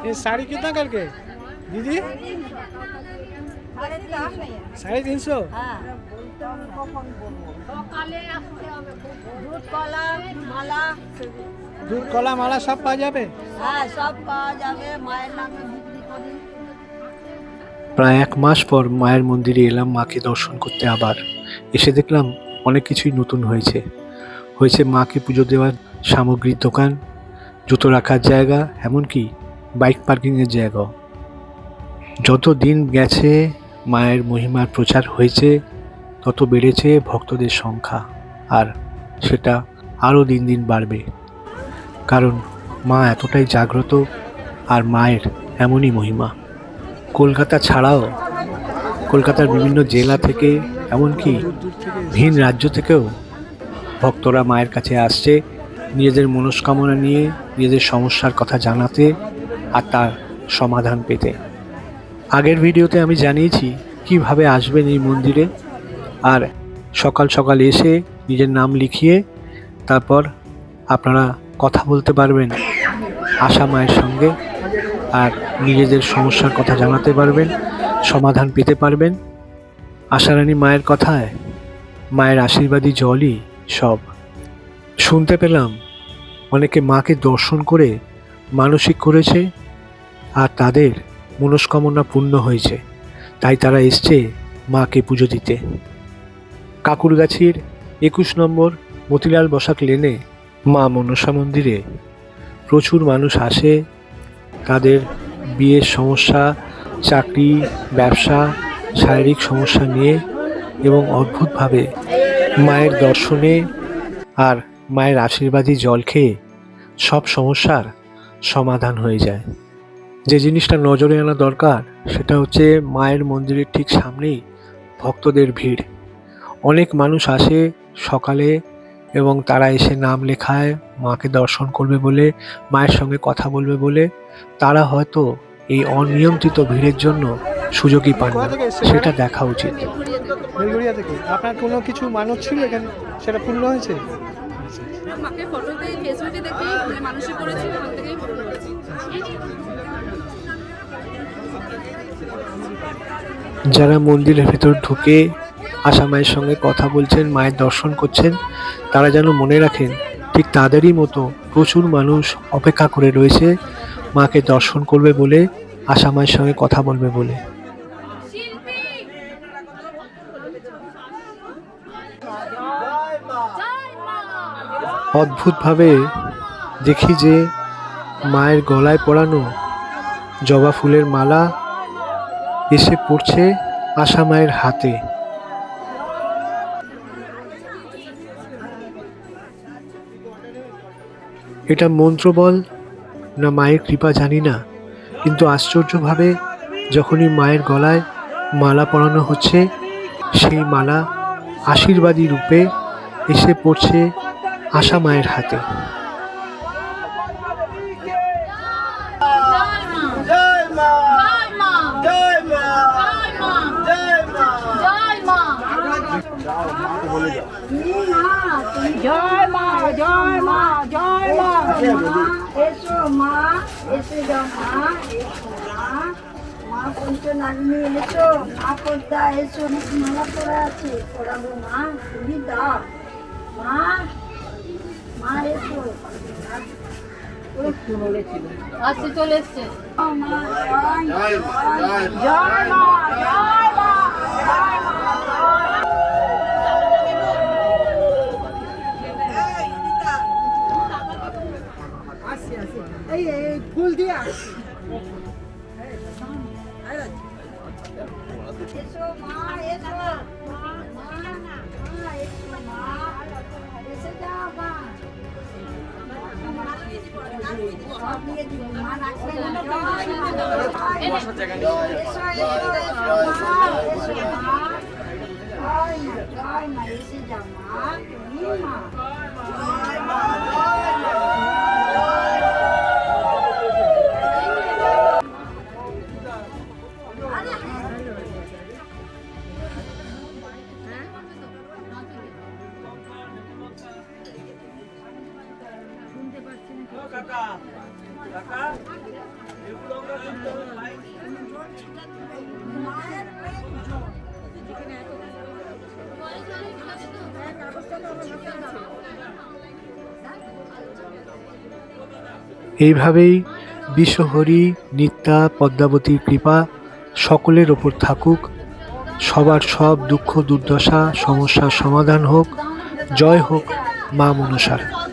ये साड़ी कितना करके दीदी? 350। দুধ কলা মালা সব পাওয়া যাবে? হ্যাঁ, সব পাওয়া যাবে। মায়ের নামে বিক্রি করি। প্রায় 1 মাস পর মায়ের মন্দিরে এলাম মাকে দর্শন করতে। আবার এসে দেখলাম অনেক কিছুই নতুন হয়েছে। মাকে পুজো দেওয়ার সামগ্রীর দোকান, জুতো রাখার জায়গা, এমনকি বাইক পার্কিংয়ের জায়গাও। যত দিন গেছে মায়ের মহিমার প্রচার হয়েছে, তত বেড়েছে ভক্তদের সংখ্যা, আর সেটা আরও দিন দিন বাড়বে। কারণ মা এতটাই জাগ্রত, আর মায়ের এমনই মহিমা। কলকাতা ছাড়াও কলকাতার বিভিন্ন জেলা থেকে, এমনকি ভিন রাজ্য থেকেও ভক্তরা মায়ের কাছে আসছে নিজেদের মনস্কামনা নিয়ে, নিজেদের সমস্যার কথা জানাতে আর তার সমাধান পেতে। আগের ভিডিওতে আমি জানিয়েছি কিভাবে আসবেন এই মন্দিরে, আর সকাল সকাল এসে নিজের নাম লিখিয়ে তারপর আপনারা কথা বলতে পারবেন আশা মায়ের সঙ্গে, আর নিজেদের সমস্যার কথা জানাতে পারবেন, সমাধান পেতে পারবেন। আশারানী মায়ের কথায় মায়ের আশীর্বাদী জলই সব। শুনতে পেলাম অনেকে মাকে দর্শন করে মানসিক করেছে, আর তাদের মনস্কামনা পূর্ণ হয়েছে, তাই তারা এসছে মাকে পুজো দিতে। কাকুরগাছির 21 নম্বর মতিলাল বসাক লেনে মা মনসা মন্দিরে প্রচুর মানুষ আসে তাদের বিয়ের সমস্যা, চাকরি, ব্যবসা, শারীরিক সমস্যা নিয়ে, এবং অদ্ভুতভাবে মায়ের দর্শনে আর মায়ের আশীর্বাদী জল খেয়ে সব সমস্যার সমাধান হয়ে যায়। যে জিনিসটা নজরে আনা দরকার সেটা হচ্ছে মায়ের মন্দিরের ঠিক সামনেই ভক্তদের ভিড়। অনেক মানুষ আসে সকালে, এবং তারা এসে নাম লেখায় মাকে দর্শন করবে বলে, মায়ের সঙ্গে কথা বলবে বলে। তারা হয়তো এই অনিয়ন্ত্রিত ভিড়ের জন্য সুযোগই পান না, সেটা দেখা উচিত। বেলগুড়িয়া থেকে আপনার কোনো কিছু মানত ছিল এখানে, সেটা পূর্ণ হয়েছে? মাকে ফটোতে ফেসবুকে দেখি মানুষে করেছি, ওখান থেকেই পূর্ণ হয়েছে। যারা মন্দিরের ভেতর ঢুকে আশা মায়ের সঙ্গে কথা বলছেন, মায়ের দর্শন করছেন, তারা যেন মনে রাখেন ঠিক তাদেরই মতো প্রচুর মানুষ অপেক্ষা করে রয়েছে মাকে দর্শন করবে বলে, আশা মায়ের সঙ্গে কথা বলবে বলে। অদ্ভুতভাবে দেখি যে মায়ের গলায় পরানো জবা ফুলের মালা এসে পড়ছে আশা মায়ের হাতে। এটা মন্ত্রবল না মায়ের কৃপা জানি না, কিন্তু আশ্চর্যভাবে যখনই মায়ের গলায় মালা পরানো হচ্ছে, সেই মালা আশীর্বাদী রূপে এসে পড়ছে আশা মায়ের হাতে। জয় মা, জয় মা, জয় মা। এসো মা, এসে যাও মা, এসো মা। মা পঞ্চনারিণী এসো, মা পদ্মা এসো, মালা পরা আছে, পড়াবো মা, তুমি দাও মা। মা এসো, আজকে চলে এসছে। জয় মা, জয় মা, জয় মা। ফুল দিয়ে আসছি। এসো মা, এসো মা, মা, মা, এসো মা, এসে যাও মা। সব নিয়ে দিব মা, রাখবে না। এসো, মা, জয় মা, এসে যাও মা, তুমি মা। এইভাবেই বিশ্বহরি, নিত্যা, পদ্মাবতীর কৃপা সকলের ওপর থাকুক। সবার সব দুঃখ দুর্দশা সমস্যার সমাধান হোক। জয় হোক মা মনসার।